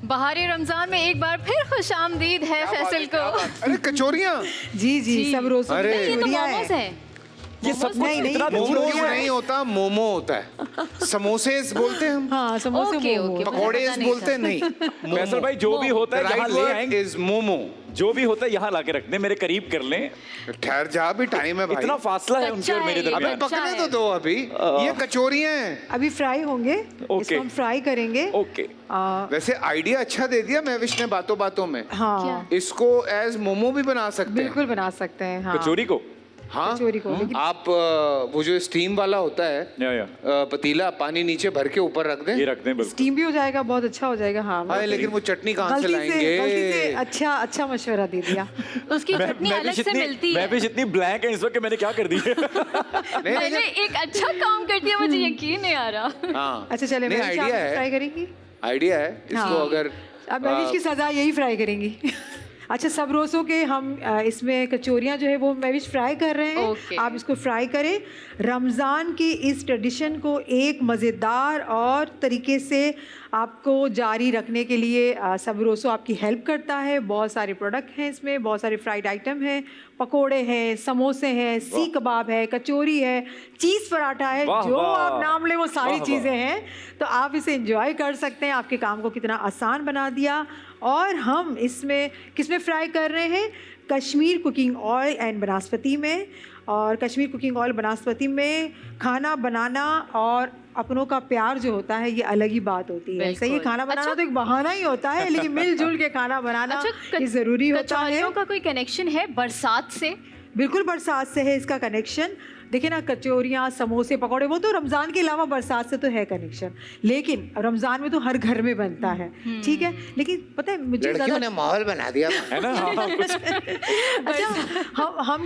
बहारे रमजान में एक बार फिर खुशामदीद है फैसल को। अरे कचौरियाँ। जी सब रोज अरे ये तो मोमोज है। ये सब कुछ नहीं, इतना मोमो दूर है। नहीं होता, मोमो होता है। समोसे बोलते हैं हम, हाँ समोसे ओके, मोमो। ओके। पकौड़े पता नहीं बोलते हैं था। नहीं। फैसल भाई जो भी होता है यहाँ ले आएंगे, इज मोमो। जो भी होता है यहाँ लाके रख दे, मेरे करीब कर लें। ठहर जा, भी टाइम है भाई। इतना फासला है उनके और मेरे कच्चा है अबे ये। दरमियान। पकने तो दो अभी। ये कचौरियाँ हैं। अभी फ्राई होंगे, ओके। इसको हम फ्राई करेंगे। ओके, वैसे आइडिया अच्छा दे दिया महविश ने बातों बातों में। हाँ इसको एज मोमो भी बना सकते हैं। बिल्कुल बना सकते हैं। हाँ कचौरी को हाँ, कचौरी को, लेकिन- आप वो जो स्टीम वाला होता है, या पतीला पानी नीचे भर के ऊपर रख दें। ये रख दें बिल्कुल। स्टीम भी हो जाएगा, बहुत अच्छा हो जाएगा। हाँ हाँ, लेकिन वो चटनी कहाँ से लाएंगे? गलती से अच्छा मशवरा दे दिया। उसकी चटनी अलग से मिलती है। मैं भी इतनी ब्लैंक है इस वक्त कि मैंने क्या कर दी है। नहीं, मैंने नहीं, एक अच्छा काम कर दिया, मुझे यकीन नहीं आ रहा। हाँ अच्छा चले, नहीं, मैं आइडिया है, फ्राई करेंगी। आइडिया है इसको। हाँ। अगर अब महविश की सजा यही फ्राई करेंगी। अच्छा, सब रोज़ों के हम इसमें कचौरियाँ जो है वो महविश फ्राई कर रहे हैं। ओके। आप इसको फ्राई करें। रमज़ान की इस ट्रेडिशन को एक मज़ेदार और तरीके से आपको जारी रखने के लिए सब रोज़ों आपकी हेल्प करता है। बहुत सारे प्रोडक्ट हैं इसमें, बहुत सारे फ्राइड आइटम हैं, पकोड़े हैं, समोसे हैं, सी कबाब है, कचौरी है, चीज़ पराठा है, वाह, जो वाह। आप नाम ले वो सारी वाह, चीज़ें वाह। हैं। तो आप इसे एंजॉय कर सकते हैं। आपके काम को कितना आसान बना दिया। और हम इसमें किसमें फ्राई कर रहे हैं? कश्मीर कुकिंग ऑयल एंड बनास्पति में। और कश्मीर कुकिंग ऑयल बनास्पति में खाना बनाना और अपनों का प्यार जो होता है, ये अलग ही बात होती है। सही है, बिल्कुल। खाना बनाना अच्छा। तो एक बहाना ही होता है, लेकिन मिलजुल के खाना बनाना अच्छा, ये ज़रूरी होता है। कचौरियों का कोई कनेक्शन है बरसात से? बिल्कुल बरसात से है इसका कनेक्शन। देखिए ना, कचौरियाँ, समोसे, पकौड़े, वो तो रमज़ान के अलावा बरसात से तो है कनेक्शन, लेकिन रमज़ान में तो हर घर में बनता है। ठीक है, लेकिन पता है मुझे लड़कियों ने माहौल बना दिया। है ना? हाँ, कुछ अच्छा,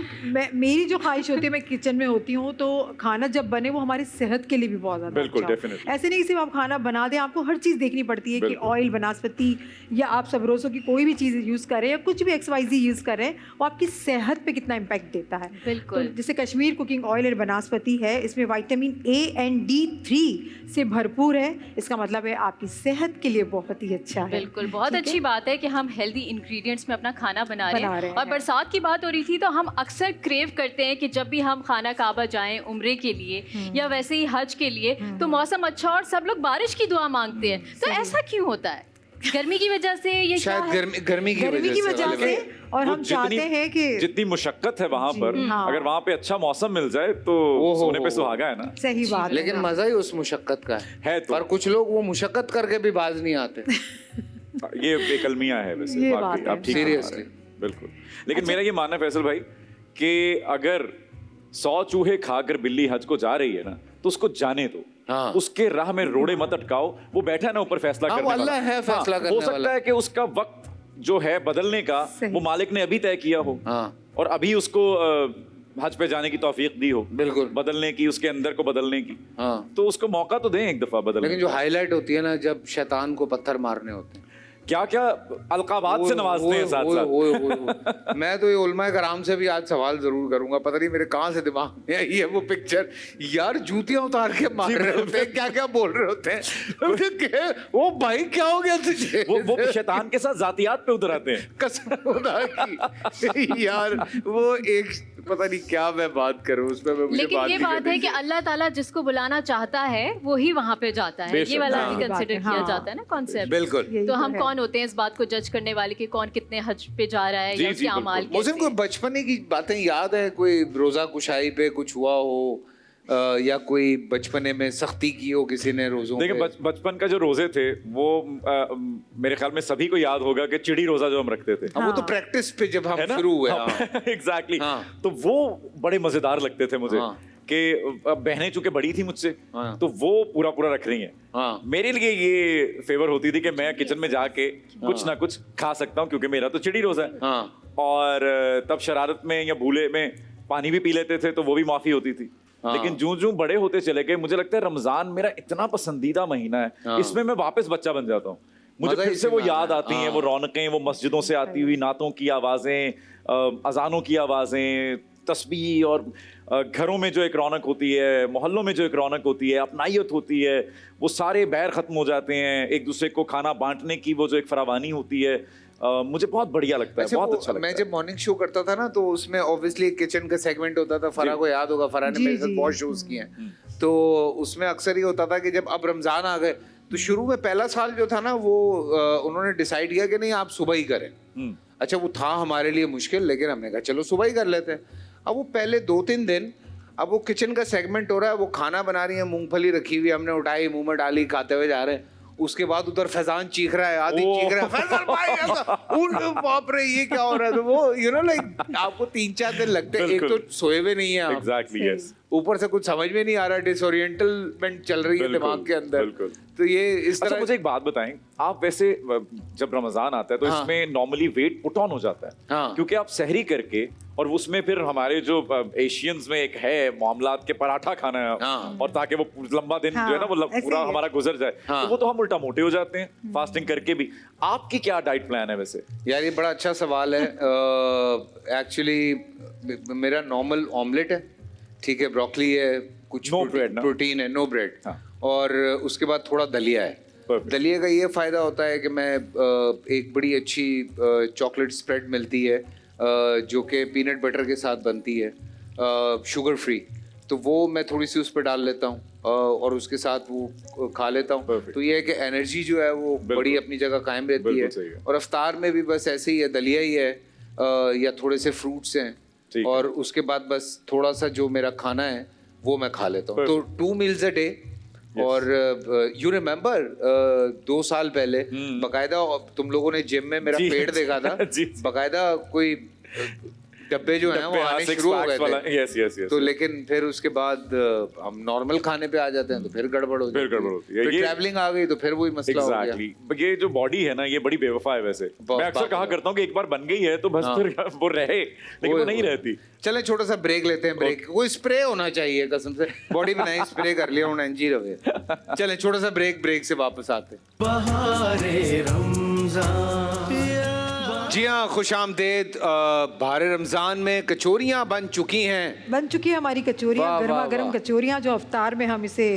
मेरी जो ख्वाहिश होती है, मैं किचन में होती हूँ तो खाना जब बने वो हमारी सेहत के लिए भी बहुत ज़्यादा बिल्कुल, अच्छा हो। definitely। ऐसे नहीं कि सिर्फ आप खाना बना दें, आपको हर चीज़ देखनी पड़ती है कि बिल्कुल। ऑयल, बनास्पति या आप सब रोज़ों की कोई भी चीज़ यूज़ करें या कुछ भी XYZ यूज़ करें, वो आपकी सेहत पे कितना इम्पैक्ट देता है। बिल्कुल। तो जैसे कश्मीर कुकिंग ऑयल और बनास्पति है, इसमें विटामिन A एंड D3 से भरपूर है। इसका मतलब है आपकी सेहत के लिए बहुत ही अच्छा है। बिल्कुल, बहुत ठीक है? अच्छी बात है कि हम हेल्दी इंग्रेडिएंट्स में अपना खाना बना रहे हैं। और हैं। बरसात की बात हो रही थी तो हम अक्सर क्रेव करते हैं कि जब भी हम खाना काबा जाएं उम्रे के लिए या वैसे ही हज के लिए, तो मौसम अच्छा और सब लोग बारिश की दुआ मांगते हैं। तो ऐसा क्यों होता है? गर्मी की वजह से या शायद क्या है? गर्मी की वजह से। और वो हम चाहते हैं कि जितनी मुशक्कत है वहाँ पर, हाँ। अगर वहाँ पे अच्छा मौसम मिल जाए तो सोने पे सुहागा है ना। सही बात लेकिन है। मजा ही उस मुशक्कत का है तो। पर कुछ लोग वो मुशक्कत करके भी बाज नहीं आते। ये बेकलमियाँ है वैसे, ये वाकई, बात है। आप ठीक बता रहे हैं। Seriously। बिल्कुल। लेकिन मेरा ये मानना है फैसल भाई कि अगर 100 चूहे खाकर बिल्ली हज को जा रही है ना, तो उसको जाने दो। हाँ। उसके राह में रोड़े मत अटकाओ। वो बैठा है ना ऊपर फैसला हाँ, करने वो वाला। अल्लाह है फैसला हाँ, करने हो सकता वाला। है कि उसका वक्त जो है बदलने का सही। वो मालिक ने अभी तय किया हो, हाँ। और अभी उसको हज पे जाने की तौफीक दी हो, बिल्कुल। बदलने की, उसके अंदर को बदलने की। हाँ। तो उसको मौका तो दें एक दफा बदलने लेकिन जो हाईलाइट होती है ना, जब शैतान को पत्थर मारने होते हैं, क्या क्या अलकाबात से नवाजते हैं साथ साथ। मैं तो ये उलमाए कराम से भी आज सवाल जरूर करूंगा। पता नहीं मेरे कहाँ से दिमाग में आई है वो पिक्चर। यार जूतियां उतार के मार रहे होते हैं, क्या क्या बोल रहे होते हैं। वो भाई क्या हो गया तुझे? वो शैतान के साथ जातियात पे उतर आते हैं। कसम खुदा की यार, वो एक पता नहीं क्या मैं बात करूं उसमें, मैं मुझे लेकिन बात ये नहीं बात करनी है कि अल्लाह ताला जिसको बुलाना चाहता है वो ही वहाँ पे जाता है। बेशक, ये वाला हाँ। भी कंसिडर हाँ। किया जाता है ना कॉन्सेप्ट। बिल्कुल। यही तो हम है। कौन होते हैं इस बात को जज करने वाले कि कौन कितने हज पे जा रहा है जी, या जी, क्या बिल्कुल। अमाल मुझे कैसे कोई बचपने की बातें याद है? कोई रोजा कुशाई पे कुछ हुआ हो, या कोई बचपने में सख्ती की हो किसी ने रोजों देखिए पे? बचपन का जो रोजे थे वो मेरे ख्याल में सभी को याद होगा कि चिड़ी रोजा जो हम रखते थे, हाँ, वो तो प्रैक्टिस पे जब हम है ना? शुरू हुए। हाँ। एग्जैक्टली। हाँ। तो वो बड़े मजेदार लगते थे मुझे हाँ। कि बहनें चूंकि बड़ी थी मुझसे, हाँ। तो वो पूरा पूरा रख रही हैं। हाँ। मेरे लिए ये फेवर होती थी कि मैं किचन में जाके कुछ ना कुछ खा सकता हूँ, क्योंकि मेरा तो चिड़ी रोजा है। हाँ। और तब शरारत में या भूले में पानी भी पी लेते थे, तो वो भी माफी होती थी। हाँ। लेकिन जूं जूं बड़े होते चले गए, मुझे लगता है रमजान मेरा इतना पसंदीदा महीना है, हाँ। इसमें मैं वापस बच्चा बन जाता हूँ। मुझे मजा फिर इसी से वो में याद आता है। आती हैं, हाँ। वो रौनकें, वो मस्जिदों से आती हुई नातों की आवाजें, अजानों की आवाजें, तस्बीह और घरों में जो एक रौनक होती है, मोहल्लों में जो एक रौनक होती है, अपनाइयत होती है, वो सारे बैर ख़त्म हो जाते हैं। एक दूसरे को खाना बांटने की वो जो एक फरावानी होती है, मुझे बहुत बढ़िया लगता है, बहुत अच्छा लगता मैं है। जब मॉर्निंग शो करता था ना, तो उसमें ऑब्वियसली किचन का सेगमेंट होता था। फराह को याद होगा, फराह ने जी, मेरे साथ जी। बहुत शोज किए हैं, तो उसमें अक्सर ही होता था कि जब अब रमजान आ गए तो शुरू में पहला साल जो था ना, वो उन्होंने डिसाइड किया कि नहीं आप सुबह ही करें। अच्छा, वो था हमारे लिए मुश्किल, लेकिन हमने कहा चलो सुबह ही कर लेते हैं। अब वो पहले 2-3 दिन, अब वो किचन का सेगमेंट हो रहा है, वो खाना बना रही है, मूंगफली रखी हुई, हमने उठाई, मुंह में डाली, खाते हुए जा रहे हैं। उसके बाद उधर फैजान चीख रहा है, आदि चीख रहा है, फैजान भाई ऐसा, बाप रे ये क्या हो रहा है। तो वो लाइक आपको 3-4 दिन लगते हैं, एक तो सोए हुए नहीं है आप, एग्जैक्टली, यस। ऊपर से कुछ समझ में नहीं आ रहा, डिसोरिएंटलमेंट चल रही है दिमाग के अंदर। बिल्कुल। तो ये इस अच्छा, तरह। मुझे एक बात बताएं, आप वैसे जब रमजान आता है तो हाँ। इसमें नॉर्मली वेट पुट ऑन हो जाता है, हाँ। क्योंकि आप सहरी करके और उसमें फिर हमारे जो एशियंस में एक है मामलात के पराठा खाना है, हाँ। और ताकि वो लंबा दिन जो है ना वो ऐसे पूरा ही है। हमारा गुजर जाए, हाँ। तो वो तो हम उल्टा मोटे हो जाते हैं फास्टिंग करके भी। आपकी क्या डाइट प्लान है वैसे? यार ये बड़ा अच्छा सवाल है। एक्चुअली मेरा नॉर्मल ऑमलेट है, ठीक है, ब्रोकली है, कुछ No bread ना? प्रोटीन है, नो ब्रेड, हाँ। और उसके बाद थोड़ा दलिया है। Perfect. दलिया का ये फ़ायदा होता है कि मैं एक बड़ी अच्छी चॉकलेट स्प्रेड मिलती है, जो कि पीनट बटर के साथ बनती है, शुगर फ्री, तो वो मैं थोड़ी सी उस पर डाल लेता हूँ, और उसके साथ वो खा लेता हूँ। Perfect. तो ये है कि एनर्जी जो है वो बड़ी अपनी जगह कायम रहती बिल्कुल सही है। है। और अफ्तार में भी बस ऐसे ही है, दलिया ही है, या थोड़े से फ्रूट्स हैं, ठीक है। और उसके बाद बस थोड़ा सा जो मेरा खाना है वो मैं खा लेता हूँ। तो 2 meals a day। और यू रिमेम्बर 2 साल पहले बकायदा तुम लोगों ने जिम में मेरा जी। पेट देखा था, जी। बकायदा कोई डब्बे जो हैं वो आने शुरू हो गए थे। Yes yes yes. तो लेकिन फिर उसके बाद हम नॉर्मल खाने पे आ जाते हैं, तो फिर गड़बड़ हो फिर गड़बड़ होती है। फिर ये- ट्रैवलिंग आ गई तो फिर वही मसला हो गया। एग्जैक्टली। ये जो बॉडी है ना, ये बड़ी बेवफा है वैसे। बहुत मैं अक्सर कहा पागल है। करता हूँ कि एक बार बन गई है तो बस हाँ। फिर वो रहे, लेकिन वो नहीं रहती। चले छोटा सा ब्रेक लेते हैं। ब्रेक कोई स्प्रे होना चाहिए, कसम से बॉडी में नहीं स्प्रे कर लिया हूँ एनजी रवे। चले छोटा सा ब्रेक से वापस आते हैं। बहारे रमजान। जी हाँ, खुश आमदेद। बहारे रमजान में कचौरियाँ बन चुकी हैं। बन चुकी है हमारी कचौरियाँ, वाह, गर्मा वाह, गर्म वाह। कचौरियाँ, जो अफ्तार में हम इसे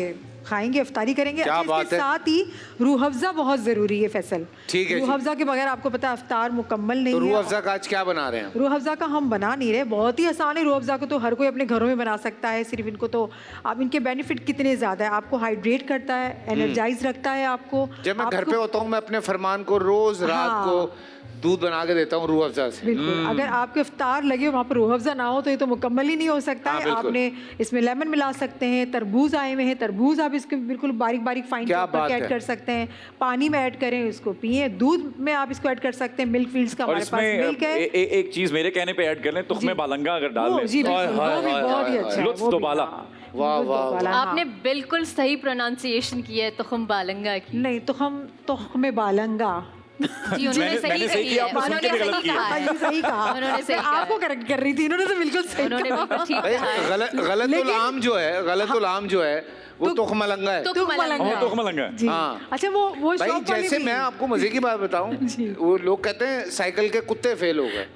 खाएंगे, अफ्तारी करेंगे। क्या अच्छा, बात इसके है। साथ ही रूह अफ़ज़ा बहुत ज़रूरी है फैसल। ठीक है जी। रूह अफ़ज़ा के बगैर आपको पता है अफ्तार मुकम्मल नहीं तो है। रूह अफ़ज़ा का आज क्या बना रहे हैं? रूह अफ़ज़ा का हम बना नहीं रहे, बहुत ही आसान है। रूह अफ़ज़ा को तो हर कोई अपने घरों में बना सकता है। सिर्फ इनको तो आप, इनके बेनिफिट कितने ज़्यादा है, आपको हाइड्रेट करता है, एनर्जाइज रखता है आपको। जब मैं घर आपको- पे होता हूँ, मैं अपने फरमान को रोज रात हाँ। को दूध बना के देता हूँ रूह अफ़ज़ा से। बिल्कुल, अगर आपके इफ्तार लगे हो वहाँ पर रूह अफ़ज़ा ना हो तो ये तो मुकम्मल ही नहीं हो सकता हाँ, है। बिल्कुल। आपने इसमें लेमन मिला सकते हैं, तरबूज आए हुए हैं, तरबूज आप इसके बिल्कुल बारीक बारीक फाइन क्या चॉप बात करके है। ऐड कर सकते हैं। पानी में ऐड करें, इसको पिए। दूध में आप इसको ऐड कर सकते हैं, मिल्क फीड्स का और हमारे पास इसमें मिल्क है। एक चीज मेरे कहने पे ऐड कर लें, तुखमे बालंगा अगर डाल वो लें। जी बिल्कुल, हाय, वो भी हाय, बहुत ही हाय, अच्छा है, लुत्फ वो भी, दोबाला। हाँ, वाह, लुत्फ वाह, दोबाला, हाँ। आपने बिल्कुल सही प्रोनाउंसिएशन किया है तुखम बालंगा की। नहीं तो हम तुख्मे बालंगा। जी, उन्होंने मैंने सही कही है। किया, आपने सुन के उन्होंने भी गलत सही किया। कहा है। ये सही कहा। उन्होंने सही मैं कहा आपको है। करेक्ट कर रही थी, इन्होंने तो बिल्कुल सही उन्होंने कहा। बिल्कुल ठीक भाई, कहा है। गलतुल आम जो है, गलतुल आम जो है वो तुखमलंगा है। तुखमलंगा। हाँ, तुखमलंगा। जी। हाँ। अच्छा, वो भाई शॉप वाले जैसे भी- मैं आपको मजे की बात बताऊं, वो लोग कहते हैं साइकिल के कुत्ते फेल हो गए।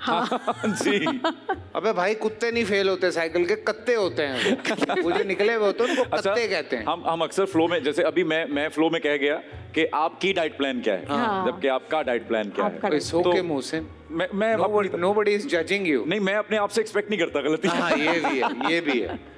जी। अबे भाई, कुत्ते नहीं फेल होते, साइकिल के कत्ते होते हैं। वो जो निकले हुए होते हैं उनको अच्छा, कत्ते कहते हैं। हम अक्सर फ्लो में, जैसे अभी मैं फ्लो में कह गया कि आपकी डाइट प्लान क्या है, हाँ। जबकि आपका डाइट प्लान क्या आपका है। सो तो के मुंह से मैं nobody is judging you। नहीं, मैं अपने आप से एक्सपेक्ट नहीं करता गलती। हाँ, ये भी है, ये भी है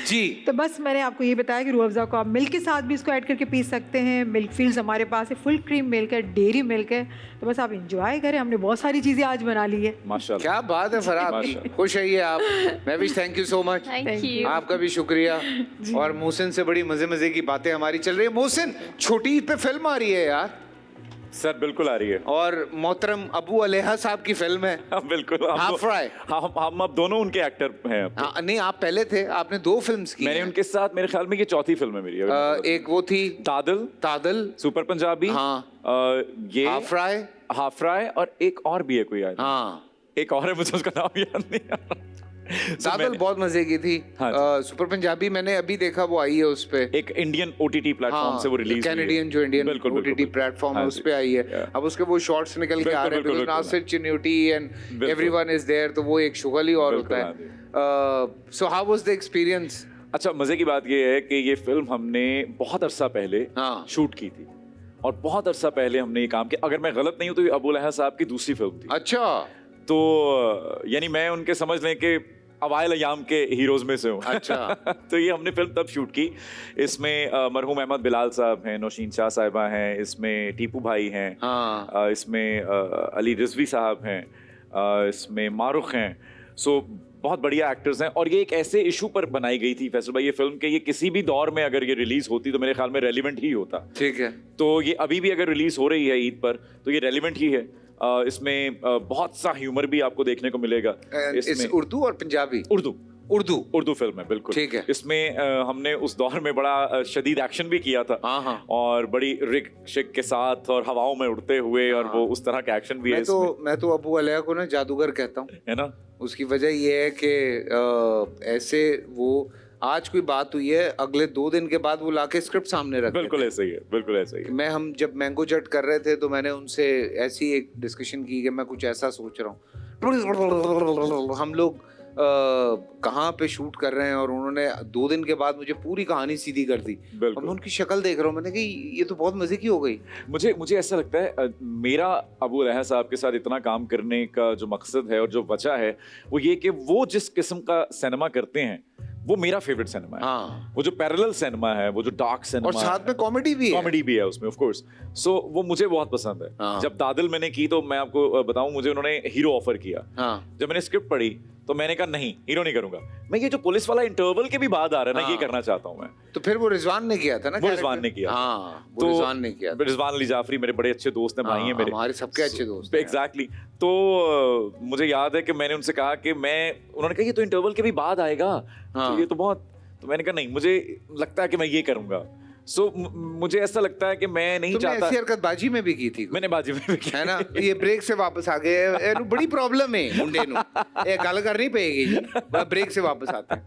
जी। तो बस मैंने आपको ये बताया कि रूह अफ़ज़ा को आप मिल्क के साथ भी इसको ऐड करके पी सकते हैं। मिल्क फील्ड्स हमारे पास है, फुल क्रीम मिल्क है, डेयरी मिल्क है। तो बस आप इंजॉय करें। हमने बहुत सारी चीज़ें आज बना ली है। माशाल्लाह। क्या बात है फराह आपकी, माशाल्लाह। खुश रहिए आप। मैं भी thank you so much. Thank you. आपका भी शुक्रिया। और मोहसिन से बड़ी मजे मजे की बातें हमारी चल रही है। मोहसिन, छोटी ईद पे फिल्म आ रही है यार, सर बिल्कुल आ रही है। और मोहतरम अबू अलेहा साहब की फिल्म है। हाँ, बिल्कुल। Half fry. हम अब दोनों उनके एक्टर हैं अब। हाँ, नहीं आप पहले थे, आपने 2 फिल्म्स की मैंने हैं। उनके साथ, मेरे ख्याल में ये चौथी फिल्म है मेरी। एक वो थी तादल, तादल, सुपर पंजाबी, हाँ। ये हाफ फ्राई, हाफ फ्राई, और एक और भी है कोई याद नहीं। हाँ। एक और है, मुझे उसका नाम याद नहीं आ रहा। So तादल मैंने- बहुत मजे की थी। हाँ सुपर पंजाबी मैंने अभी देखा, वो आई है उस पे। एक इंडियन ओटीटी प्लेटफॉर्म से वो रिलीज कैनेडियन जो इंडियन बिल्कुल, बिल्कुल, ओटीटी बिल्कुल। प्लेटफॉर्म है हाँ उस जी। पे आई है। Yeah. अब उसके वो शॉर्ट्स निकल के आ रहे हैं, बिल्कुल, बिकॉज़ बिल्कुल, नासिर चिन्यूटी एंड बिल्कुल। एवरीवन इज देयर, तो वो एक शुगल ही और बिल्कुल, होता हाँ है। So how was the experience? अच्छा, मजे की बात ये है कि ये फिल्म हमने बहुत अरसा पहले हाँ। शूट की थी और बहुत अरसा पहले हमने ये काम किया। अगर मैं गलत नहीं हूँ तो ये अबू लहा साहब की दूसरी फिल्म थी। अच्छा। तो यानी मैं उनके समझ लें कि अवाइल अयाम के हीरोज में से हूँ। अच्छा। तो ये हमने फिल्म तब शूट की। इसमें मरहूम अहमद बिलाल साहब हैं, नौशीन शाह साहिबा हैं, इसमें टीपू भाई हैं, हाँ। इसमें अली रिजवी साहब हैं, इसमें मारुख हैं। सो बहुत बढ़िया एक्टर्स हैं और ये एक ऐसे इशू पर बनाई गई थी फैसल भाई ये फिल्म के, ये किसी भी दौर में अगर ये रिलीज होती तो मेरे ख्याल में रेलिवेंट ही होता। ठीक है। तो ये अभी भी अगर रिलीज हो रही है ईद पर तो ये रेलिवेंट ही है। इसमें बहुत सा ह्यूमर भी आपको देखने को मिलेगा। इस उर्दू और पंजाबी? उर्दू फिल्म है, बिल्कुल। ठीक है। इसमें हमने उस दौर में बड़ा शदीद एक्शन भी किया था। हाँ, हाँ। और बड़ी रिक शिक के साथ और हवाओं में उड़ते हुए और वो उस तरह का एक्शन भी है इसमें। मैं तो अबू अलैया को ना जादूगर कहता हूँ, है ना। उसकी वजह ये है कि ऐसे वो आज कोई बात हुई है, अगले 2 दिन के बाद वो लाके स्क्रिप्ट सामने रख बिल्कुल ऐसा ही है, बिल्कुल ऐसा ही है। हम जब मैंगो जट कर रहे थे तो मैंने उनसे ऐसी एक डिस्कशन की कि मैं कुछ ऐसा सोच रहा हूँ, हम लोग कहाँ पे शूट कर रहे हैं, और उन्होंने 2 दिन के बाद मुझे पूरी कहानी सीधी कर दी। और मैं उनकी शक्ल देख रहा हूँ, मैंने कहा ये तो बहुत मजे की हो गई। मुझे ऐसा लगता है मेरा अबू लहा साहब के साथ इतना काम करने का जो मकसद है और जो वजह है वो ये कि वो जिस किस्म का सिनेमा करते हैं वो मेरा फेवरेट सिनेमा है। हाँ। वो जो पैरेलल सिनेमा है, वो जो डार्क सिनेमा, और साथ में कॉमेडी भी है। कॉमेडी भी है उसमें, ऑफ कोर्स। सो वो मुझे बहुत पसंद है। हाँ। जब दादिल मैंने की तो मैं आपको बताऊं, मुझे उन्होंने हीरो ऑफर किया। हाँ। जब मैंने स्क्रिप्ट पढ़ी तो मैंने कहा नहीं, हीरो नहीं करूंगा मैं, ये जो पुलिस वाला इंटरवल के भी बाद आ रहा है ना, ये करना चाहता हूँ मैं। तो फिर वो रिजवान ने किया था ना? वो रिजवान ने किया। हाँ, वो रिजवान ने किया। रिजवान अली जाफरी मेरे बड़े अच्छे दोस्त हैं, भाई हैं मेरे, हमारे सबके अच्छे दोस्त हैं। एग्जैक्टली। तो मुझे याद है कि मैंने उनसे कहा कि उन्होंने कहा ये तो इंटरवल के भी बाद आएगा। तो ये तो बहुत, तो मैंने कहा नहीं, मुझे लगता है कि मैं ये करूंगा। सो मुझे ऐसा लगता है कि मैं नहीं चाहता। ऐसी हरकत बाजी में भी की थी? मैंने बाजी में भी की है ना। ये ब्रेक से वापस आ गए, बड़ी प्रॉब्लम है मुंडे नु, ये गल करनी पेगी, ब्रेक से वापस आते हैं।